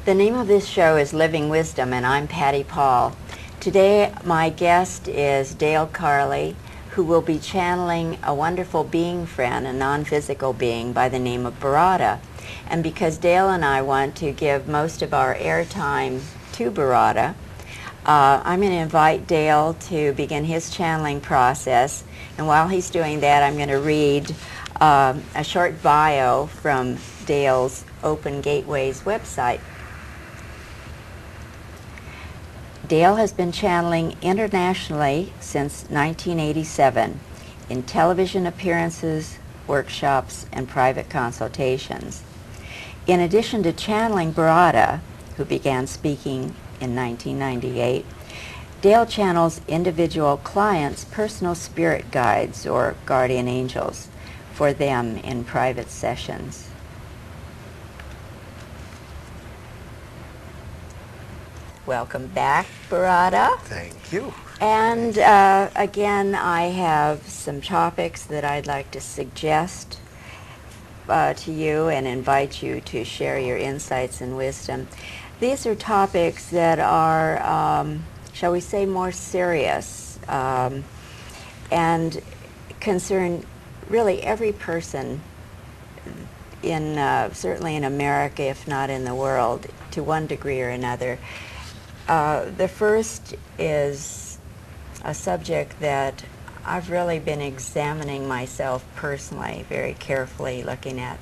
The name of this show is Living Wisdom, and I'm Patty Paul. Today, my guest is Dale Carley, who will be channeling a wonderful being friend, a non-physical being by the name of Baratta. And because Dale and I want to give most of our airtime to Baratta, I'm going to invite Dale to begin his channeling process. And while he's doing that, I'm going to read a short bio from Dale's Open Gateways website. Dale has been channeling internationally since 1987 in television appearances, workshops, and private consultations. In addition to channeling Baratta, who began speaking in 1998, Dale channels individual clients' personal spirit guides or guardian angels for them in private sessions. Welcome back, Baratta. Thank you. And again, I have some topics that I'd like to suggest to you and invite you to share your insights and wisdom. These are topics that are, shall we say, more serious and concern really every person in, certainly in America, if not in the world, to one degree or another. The first is a subject that I've really been examining myself personally, very carefully, looking at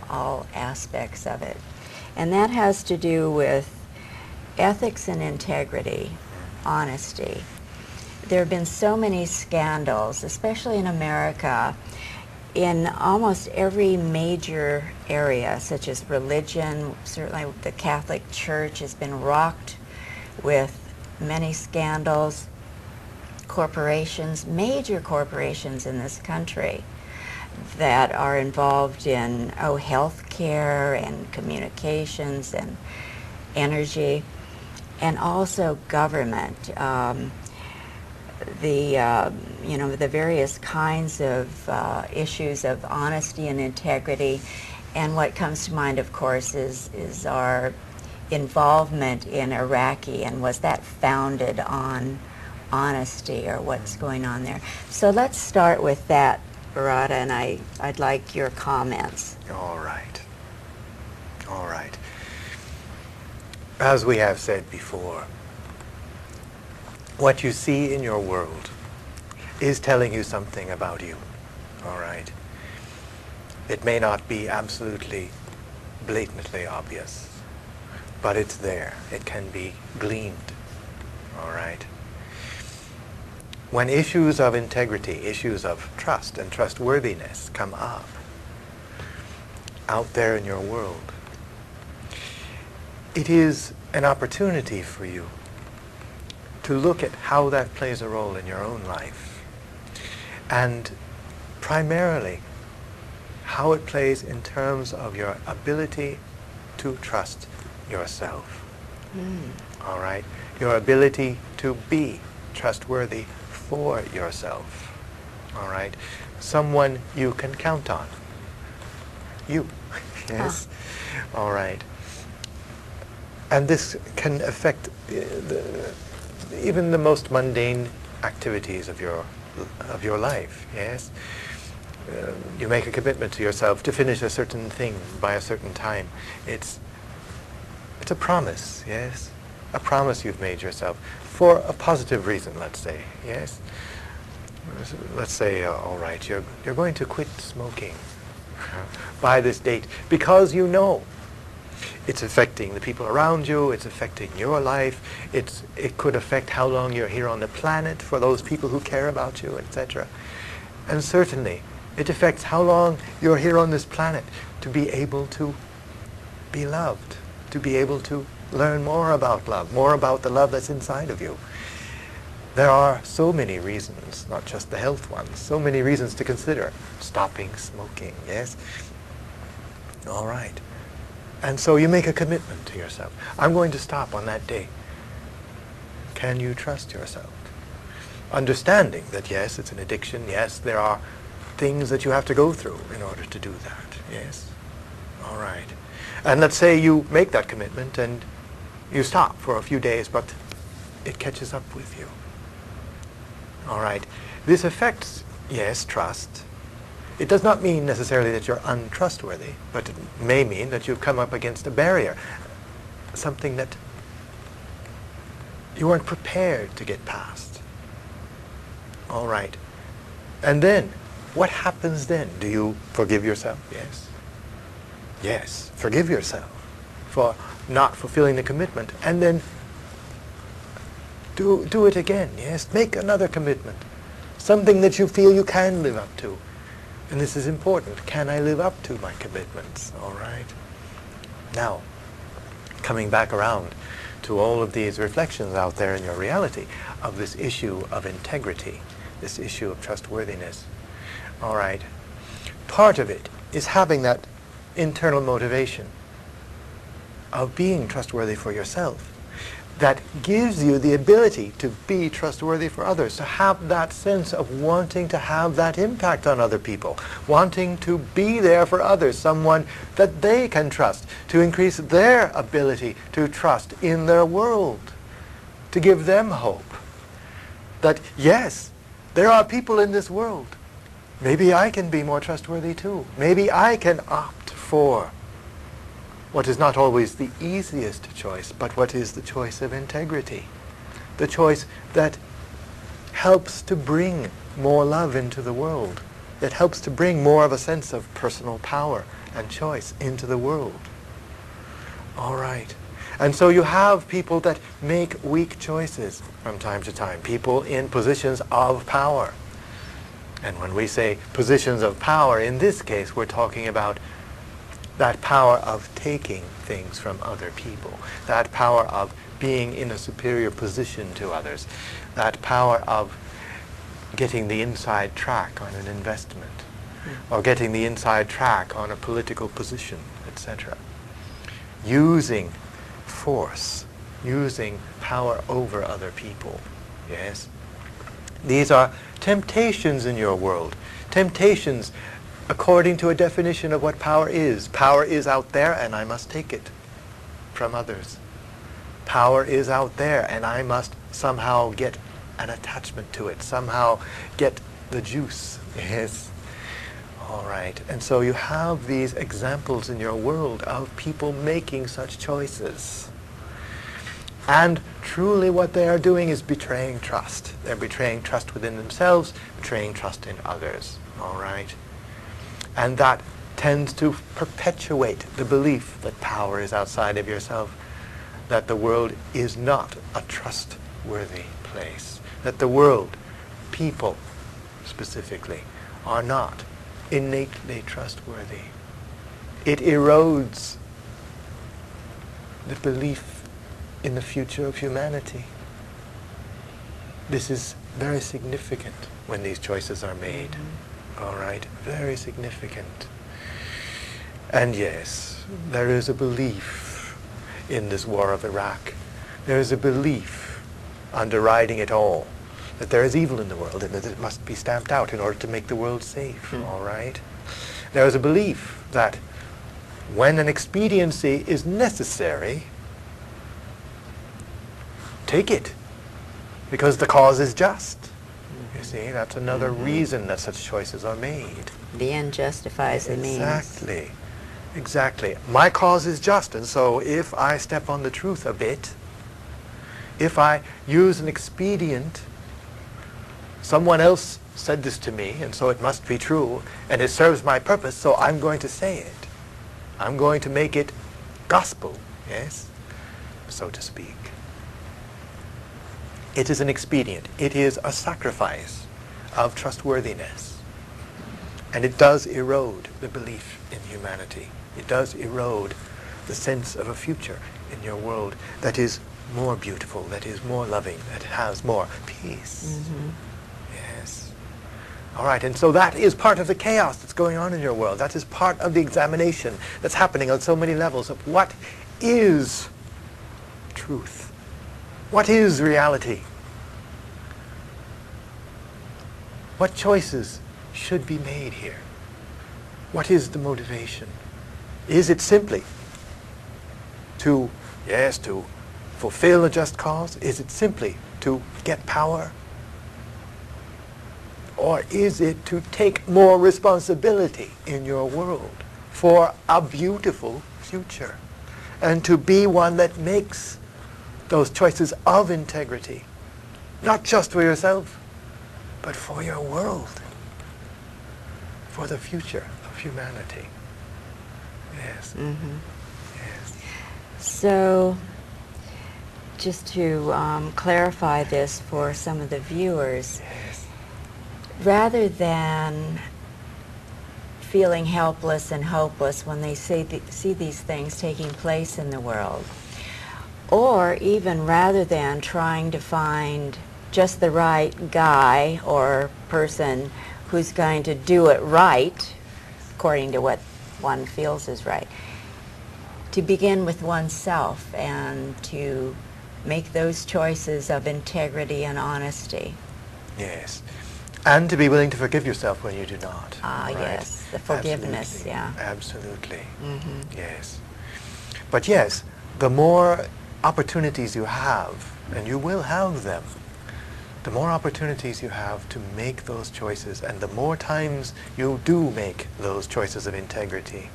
all aspects of it. And that has to do with ethics and integrity, honesty. There have been so many scandals, especially in America, in almost every major area, such as religion. Certainly the Catholic Church has been rocked with many scandals. Corporations, major corporations in this country that are involved in health care and communications and energy, and also government. The various kinds of issues of honesty and integrity, and what comes to mind, of course, is our involvement in Iraqi, and was that founded on honesty, or what's going on there? So let's start with that, Baratta, and I'd like your comments. All right. All right. As we have said before, what you see in your world is telling you something about you. All right. It may not be absolutely blatantly obvious, but it's there. It can be gleaned. All right. When issues of integrity, issues of trust and trustworthiness come up out there in your world, it is an opportunity for you to look at how that plays a role in your own life, and primarily how it plays in terms of your ability to trust yourself. All right? Your ability to be trustworthy for yourself. All right? Someone you can count on. You. Yes? All right. And this can affect even the most mundane activities of your life. Yes? You make a commitment to yourself to finish a certain thing by a certain time. It's a promise, yes? A promise you've made yourself for a positive reason, let's say, yes? Let's say, all right, you're going to quit smoking by this date because you know it's affecting the people around you, it's affecting your life, it could affect how long you're here on the planet for those people who care about you, etc. And certainly, it affects how long you're here on this planet to be able to be loved, to be able to learn more about love, more about the love that's inside of you. There are so many reasons, not just the health ones, so many reasons to consider stopping smoking, yes? All right. And so you make a commitment to yourself. I'm going to stop on that day. Can you trust yourself? Understanding that, yes, it's an addiction, yes, there are things that you have to go through in order to do that, yes? All right. And let's say you make that commitment and you stop for a few days, but it catches up with you. All right. This affects, yes, trust. It does not mean necessarily that you're untrustworthy, but it may mean that you've come up against a barrier, something that you weren't prepared to get past. All right. And then, what happens then? Do you forgive yourself? Yes. Yes, forgive yourself for not fulfilling the commitment. And then do it again. Yes, make another commitment. Something that you feel you can live up to. And this is important. Can I live up to my commitments? All right. Now, coming back around to all of these reflections out there in your reality of this issue of integrity, this issue of trustworthiness. All right. Part of it is having that internal motivation of being trustworthy for yourself that gives you the ability to be trustworthy for others, to have that sense of wanting to have that impact on other people, wanting to be there for others, someone that they can trust, to increase their ability to trust in their world, to give them hope that, yes, there are people in this world. Maybe I can be more trustworthy too. Maybe I can opt for what is not always the easiest choice, but what is the choice of integrity. The choice that helps to bring more love into the world, that helps to bring more of a sense of personal power and choice into the world. All right. And so you have people that make weak choices from time to time, people in positions of power. And when we say positions of power, in this case, we're talking about that power of taking things from other people, that power of being in a superior position to others, that power of getting the inside track on an investment, or getting the inside track on a political position, etc. Using force, using power over other people. Yes? These are temptations in your world. Temptations according to a definition of what power is. Power is out there and I must take it from others. Power is out there and I must somehow get an attachment to it, somehow get the juice. Yes. All right. And so you have these examples in your world of people making such choices. And truly what they are doing is betraying trust. They're betraying trust within themselves, betraying trust in others. All right? And that tends to perpetuate the belief that power is outside of yourself, that the world is not a trustworthy place, that the world, people specifically, are not innately trustworthy. It erodes the belief in the future of humanity. This is very significant when these choices are made. All right, very significant. And yes, there is a belief in this war of Iraq. There is a belief underwriting it all that there is evil in the world and that it must be stamped out in order to make the world safe. All right? There is a belief that when an expediency is necessary, take it, because the cause is just. You see, that's another reason that such choices are made. The end justifies the means. Exactly. Exactly. My cause is just, and so if I step on the truth a bit, if I use an expedient, someone else said this to me, and so it must be true, and it serves my purpose, so I'm going to say it. I'm going to make it gospel, yes, so to speak. It is an expedient. It is a sacrifice of trustworthiness. And it does erode the belief in humanity. It does erode the sense of a future in your world that is more beautiful, that is more loving, that has more peace. Yes. All right, and so that is part of the chaos that's going on in your world. That is part of the examination that's happening on so many levels of what is truth. What is reality? What choices should be made here? What is the motivation? Is it simply to, yes, to fulfill a just cause? Is it simply to get power? Or is it to take more responsibility in your world for a beautiful future and to be one that makes those choices of integrity, not just for yourself, but for your world, for the future of humanity? Yes. Mm-hmm. Yes. So, just to clarify this for some of the viewers, Yes. rather than feeling helpless and hopeless when they see these things taking place in the world, or even rather than trying to find just the right guy or person who's going to do it right, according to what one feels is right, to begin with oneself and to make those choices of integrity and honesty. Yes. And to be willing to forgive yourself when you do not. Ah, right? yes, the forgiveness, Absolutely. yeah. Absolutely. Mm-hmm. Yes. But yes, the more opportunities you have, and you will have them, the more opportunities you have to make those choices, and the more times you do make those choices of integrity,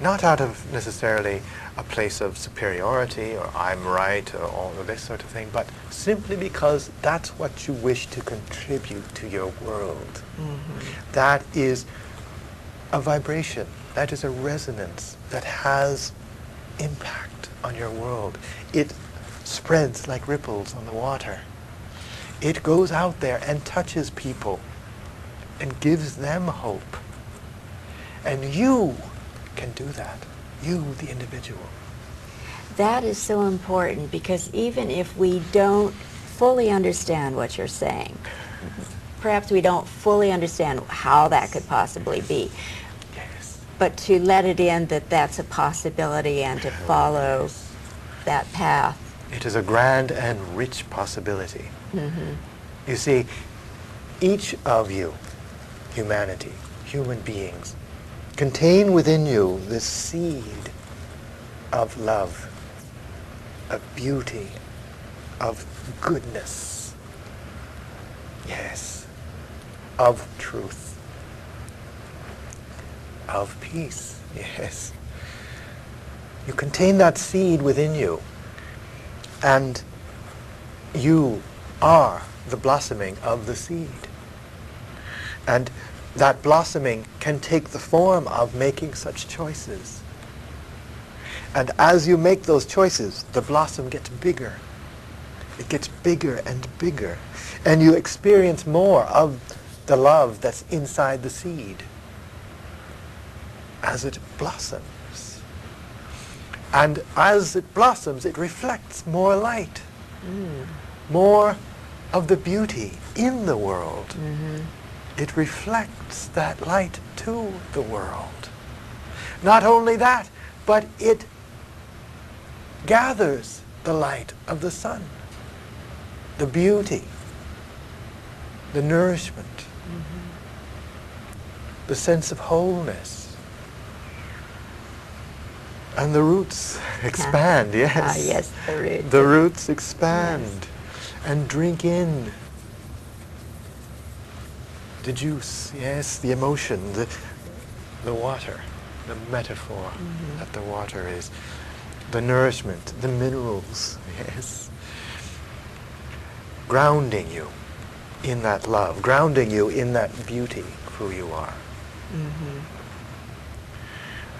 not out of necessarily a place of superiority or I'm right or all of this sort of thing, but simply because that's what you wish to contribute to your world. Mm-hmm. That is a vibration, that is a resonance that has impact on your world. It spreads like ripples on the water. It goes out there and touches people and gives them hope. And you can do that. You, the individual. That is so important, because even if we don't fully understand what you're saying, perhaps we don't fully understand how that could possibly be, Yes. but to let it in that that's a possibility and to follow that path. It is a grand and rich possibility. Mm-hmm. You see, each of you, humanity, human beings, contain within you this seed of love, of beauty, of goodness, yes, of truth, of peace, yes. You contain that seed within you, and you are the blossoming of the seed. And that blossoming can take the form of making such choices. And as you make those choices, the blossom gets bigger. It gets bigger and bigger. And you experience more of the love that's inside the seed as it blossoms. And as it blossoms, it reflects more light, more of the beauty in the world. Mm-hmm. It reflects that light to the world. Not only that, but it gathers the light of the sun, the beauty, the nourishment, the sense of wholeness. And the roots expand, yes. Ah, yes, the roots. The roots expand and drink in the juice, yes, the emotion, the water, the metaphor that the water is, the nourishment, the minerals, yes, grounding you in that love, grounding you in that beauty of who you are. Mm-hmm.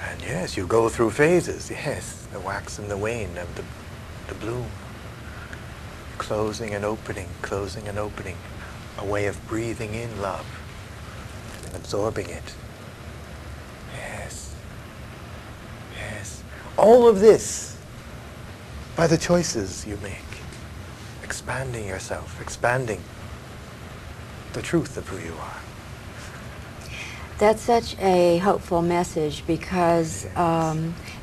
And yes, you go through phases, yes, the wax and the wane of the bloom, closing and opening, a way of breathing in love and absorbing it. Yes, yes. All of this by the choices you make, expanding yourself, expanding the truth of who you are. That's such a hopeful message, because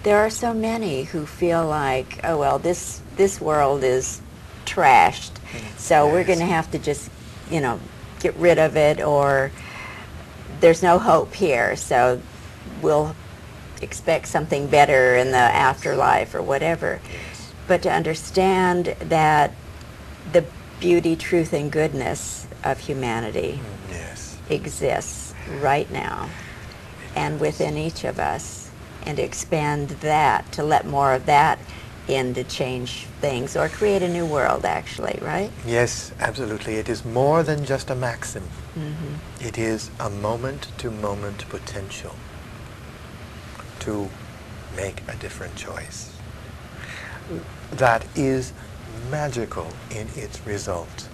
there are so many who feel like, oh well, this world is trashed, so we're going to have to just, get rid of it, or there's no hope here, so we'll expect something better in the afterlife or whatever. Yes. But to understand that the beauty, truth, and goodness of humanity Yes. exists right now and within each of us, and expand that to let more of that in to change things or create a new world, actually, right? Yes, absolutely. It is more than just a maxim. Mm-hmm. It is a moment-to-moment potential to make a different choice. That is magical in its result,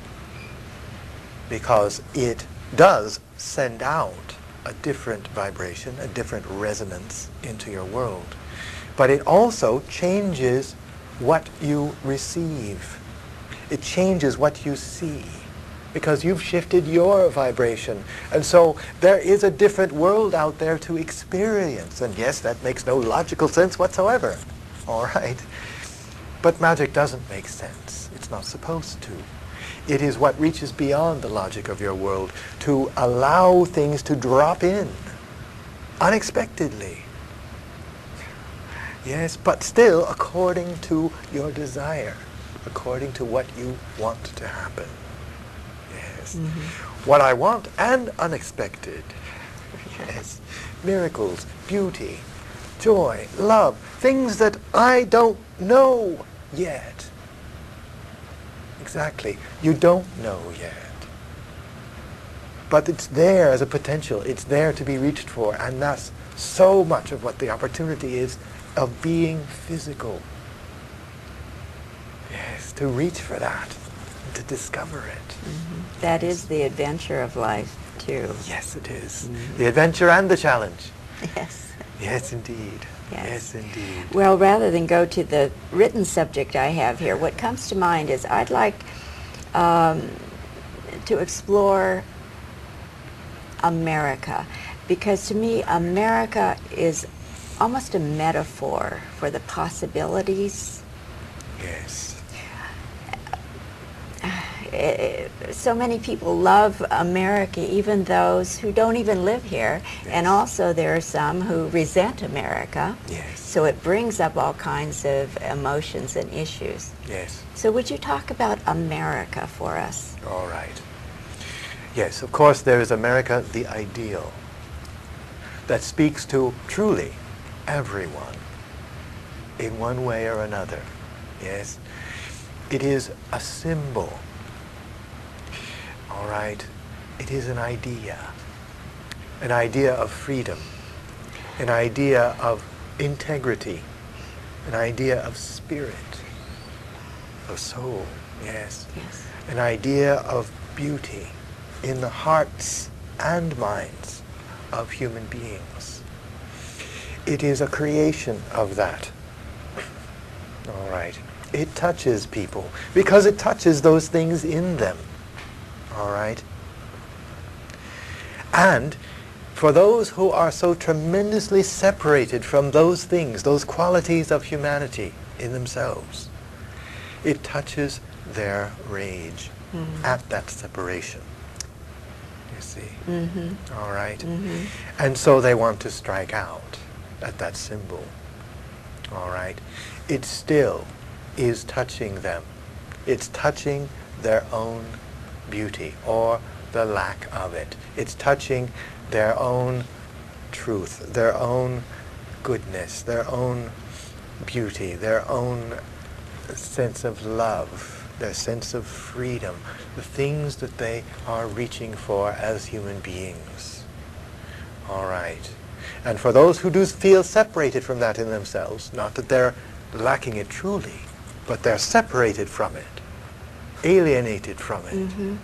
because it does send out a different vibration, a different resonance into your world. But it also changes what you receive. It changes what you see, because you've shifted your vibration. And so there is a different world out there to experience. And yes, that makes no logical sense whatsoever. All right? But magic doesn't make sense. It's not supposed to. It is what reaches beyond the logic of your world to allow things to drop in unexpectedly. Yes, but still according to your desire, according to what you want to happen. Yes. Mm-hmm. What I want and unexpected. Yes. Miracles, beauty, joy, love, things that I don't know yet. Exactly. You don't know yet. But it's there as a potential. It's there to be reached for. And that's so much of what the opportunity is of being physical. Yes, to reach for that, and to discover it. Mm-hmm. That is the adventure of life, too. Yes, it is. Mm-hmm. The adventure and the challenge. Yes. Yes, indeed. Yes. Yes, indeed. Well, rather than go to the written subject I have here, what comes to mind is I'd like to explore America, because to me America is almost a metaphor for the possibilities. Yes. So many people love America, even those who don't even live here. Yes. And also there are some who resent America. Yes. So it brings up all kinds of emotions and issues. Yes. So would you talk about America for us? All right. Yes, of course there is America, the ideal, that speaks to truly everyone in one way or another. Yes. It is a symbol. All right. It is an idea of freedom, an idea of integrity, an idea of spirit, of soul. Yes. Yes. An idea of beauty in the hearts and minds of human beings. It is a creation of that. All right. It touches people because it touches those things in them. All right. And for those who are so tremendously separated from those things, those qualities of humanity in themselves, it touches their rage at that separation. You see? Mm-hmm. All right? Mm-hmm. And so they want to strike out at that symbol. All right? It still is touching them. It's touching their own beauty or the lack of it. It's touching their own truth, their own goodness, their own beauty, their own sense of love, their sense of freedom, the things that they are reaching for as human beings. All right. And for those who do feel separated from that in themselves, not that they're lacking it truly, but they're separated from it, alienated from it. Mm-hmm.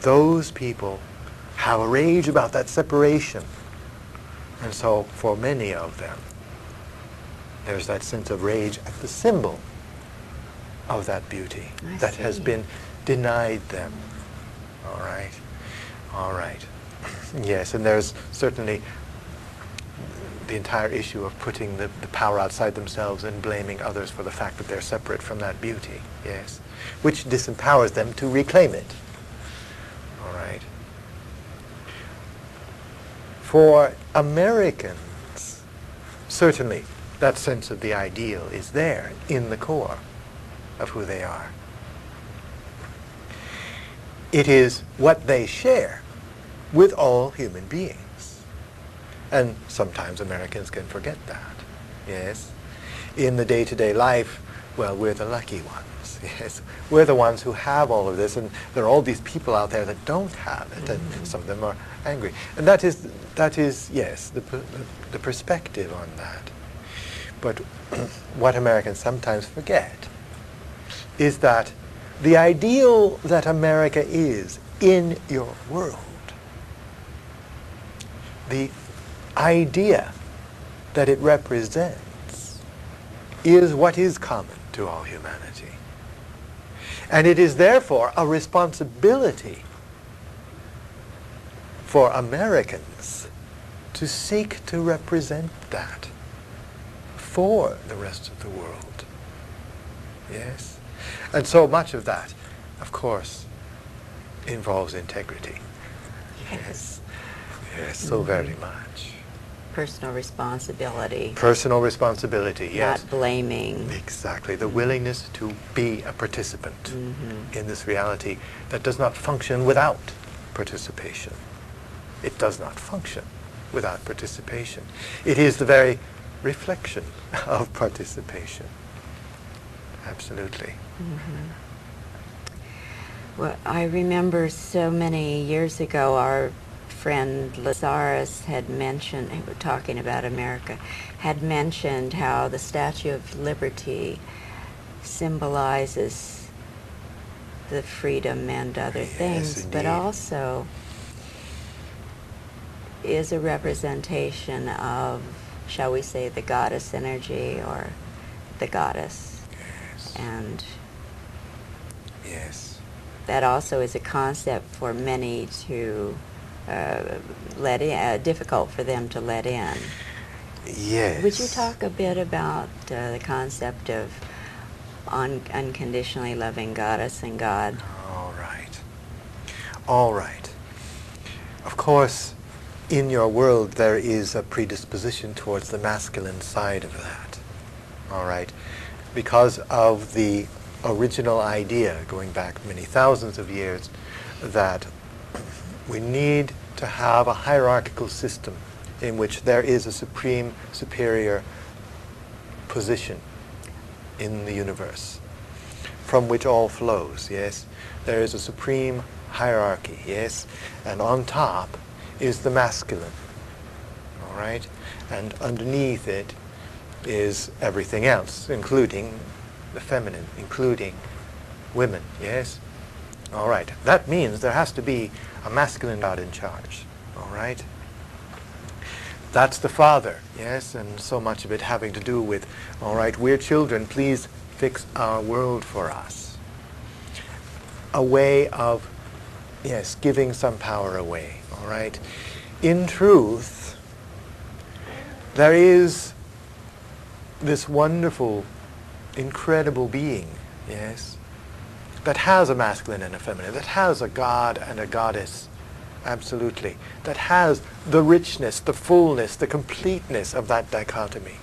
Those people have a rage about that separation. And so for many of them, there's that sense of rage at the symbol of that beauty that has been denied them. All right? All right. Yes, and there's certainly the entire issue of putting the power outside themselves and blaming others for the fact that they're separate from that beauty. Yes. Which disempowers them to reclaim it. All right. For Americans, certainly that sense of the ideal is there in the core of who they are. It is what they share with all human beings. And sometimes Americans can forget that, yes. In the day-to-day life, well, we're the lucky ones, yes. We're the ones who have all of this, and there are all these people out there that don't have it, and some of them are angry. And that is yes, the perspective on that. But what Americans sometimes forget is that the ideal that America is in your world, the idea that it represents, is what is common to all humanity. And it is therefore a responsibility for Americans to seek to represent that for the rest of the world. Yes? And so much of that, of course, involves integrity. Yes. Yes, so very much. Personal responsibility. Personal responsibility, yes. Not blaming. Exactly. The willingness to be a participant in this reality that does not function without participation. It does not function without participation. It is the very reflection of participation. Absolutely. Well, I remember so many years ago, our friend Lazarus had mentioned, he was talking about America, had mentioned how the Statue of Liberty symbolizes the freedom and other things, but also is a representation of, shall we say, the goddess energy or the goddess. Yes. And yes, that also is a concept for many to let in, difficult for them to let in. Yes. Would you talk a bit about the concept of unconditionally loving goddess and God? All right. All right. Of course, in your world there is a predisposition towards the masculine side of that. All right. Because of the original idea, going back many thousands of years, that we need to have a hierarchical system in which there is a supreme, superior position in the universe from which all flows, yes? There is a supreme hierarchy, yes? And on top is the masculine, all right? And underneath it is everything else, including the feminine, including women, yes? All right. That means there has to be a masculine God in charge, all right? That's the Father, yes? And so much of it having to do with, all right, we're children, please fix our world for us. A way of, yes, giving some power away, all right? In truth, there is this wonderful, incredible being, yes, that has a masculine and a feminine, that has a God and a goddess, absolutely, that has the richness, the fullness, the completeness of that dichotomy.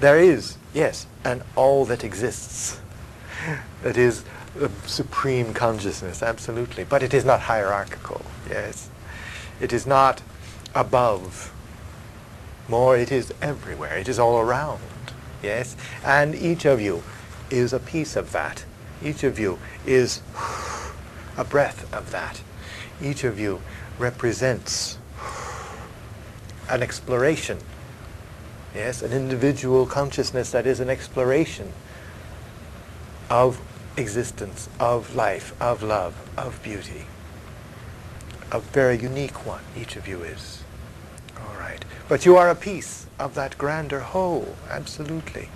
There is, yes, and all that exists. That is the supreme consciousness, absolutely. But it is not hierarchical, yes. It is not above. More, it is everywhere. It is all around, yes. And each of you is a piece of that. Each of you is a breath of that. Each of you represents an exploration, yes, an individual consciousness that is an exploration of existence, of life, of love, of beauty. A very unique one, each of you is. All right. But you are a piece of that grander whole, absolutely.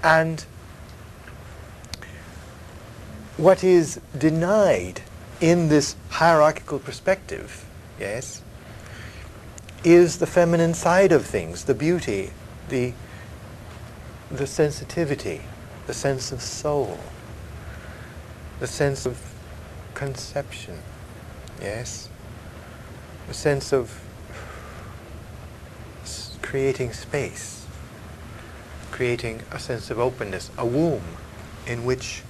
And what is denied in this hierarchical perspective, yes, is the feminine side of things, the beauty, the sensitivity, the sense of soul, the sense of conception, yes, the sense of creating space, creating a sense of openness, a womb in which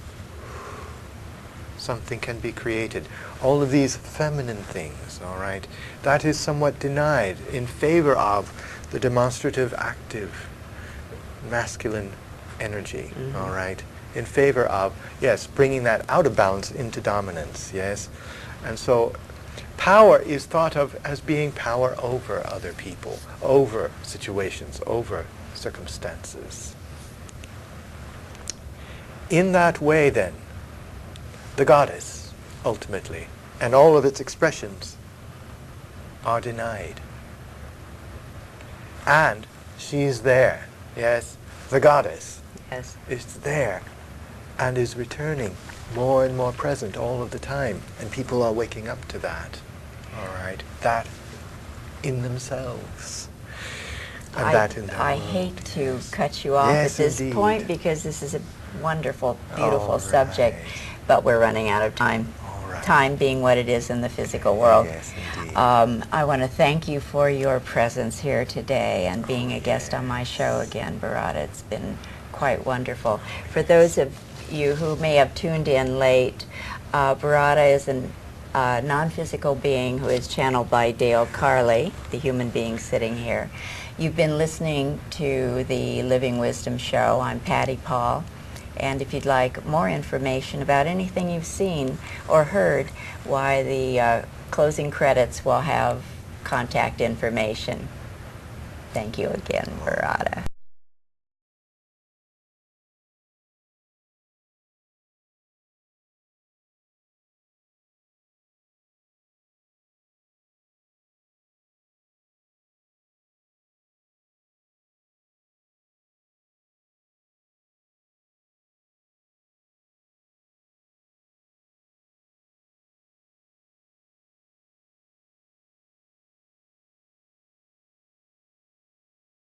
something can be created. All of these feminine things, all right, that is somewhat denied in favor of the demonstrative, active, masculine energy, all right, in favor of, yes, bringing that out of balance into dominance, yes. And so power is thought of as being power over other people, over situations, over circumstances. In that way, then, the goddess, ultimately, and all of its expressions are denied. And she is there, yes, the goddess is there and is returning more and more present all of the time, and people are waking up to that, all right, that in themselves. And that in their I world. hate to cut you off Yes, at this indeed. point because this is a wonderful, beautiful All subject, right. but we're running out of time. All right. Time being what it is in the physical world. Yes, indeed. I want to thank you for your presence here today and being a guest on my yes. show again, Baratta. It's been quite wonderful. For those of you who may have tuned in late, Baratta is a non-physical being who is channeled by Dale Carley, the human being sitting here. You've been listening to the Living Wisdom Show. I'm Patty Paul. And if you'd like more information about anything you've seen or heard, why the closing credits will have contact information. Thank you again, Baratta.